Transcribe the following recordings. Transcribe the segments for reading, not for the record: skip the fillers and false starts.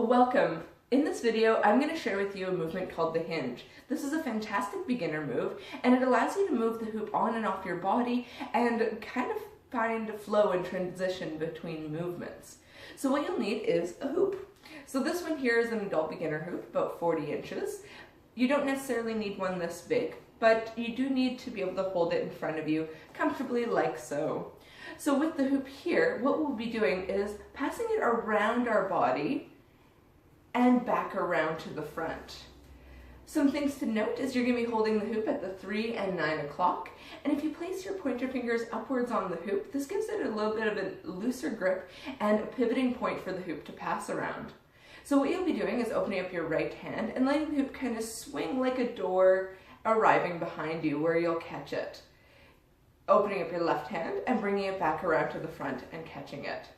Welcome! In this video, I'm going to share with you a movement called the hinge. This is a fantastic beginner move, and it allows you to move the hoop on and off your body and kind of find a flow and transition between movements. So what you'll need is a hoop. So this one here is an adult beginner hoop, about 40 inches. You don't necessarily need one this big, but you do need to be able to hold it in front of you comfortably like so. So with the hoop here, what we'll be doing is passing it around our body and back around to the front. Some things to note is you're going to be holding the hoop at the 3 and 9 o'clock, and if you place your pointer fingers upwards on the hoop, this gives it a little bit of a looser grip and a pivoting point for the hoop to pass around. So what you'll be doing is opening up your right hand and letting the hoop kind of swing like a door arriving behind you where you'll catch it. Opening up your left hand and bringing it back around to the front and catching it.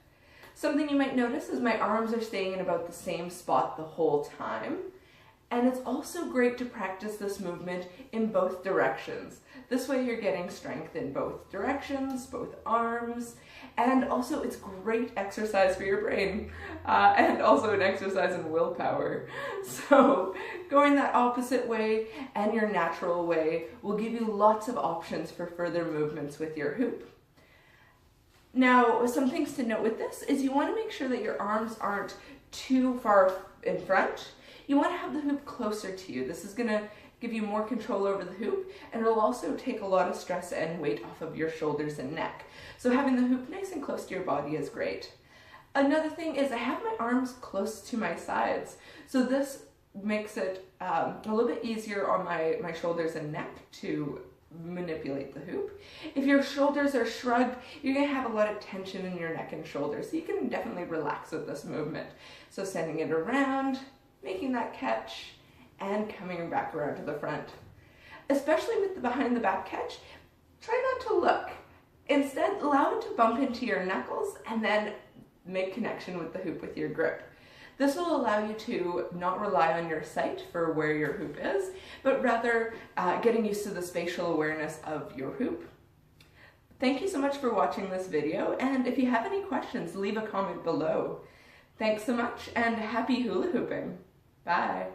Something you might notice is my arms are staying in about the same spot the whole time. And it's also great to practice this movement in both directions. This way you're getting strength in both directions, both arms, and also it's great exercise for your brain, and also an exercise in willpower. So going that opposite way and your natural way will give you lots of options for further movements with your hoop. Now, some things to note with this is you want to make sure that your arms aren't too far in front. You want to have the hoop closer to you. This is going to give you more control over the hoop, and it'll also take a lot of stress and weight off of your shoulders and neck. So having the hoop nice and close to your body is great. Another thing is I have my arms close to my sides. So this makes it a little bit easier on my shoulders and neck to manipulate the hoop. If your shoulders are shrugged, you're going to have a lot of tension in your neck and shoulders, so you can definitely relax with this movement. So sending it around, making that catch, and coming back around to the front. Especially with the behind the back catch, try not to look. Instead, allow it to bump into your knuckles and then make connection with the hoop with your grip. This will allow you to not rely on your sight for where your hoop is, but rather getting used to the spatial awareness of your hoop. Thank you so much for watching this video, and if you have any questions, leave a comment below. Thanks so much, and happy hula hooping. Bye.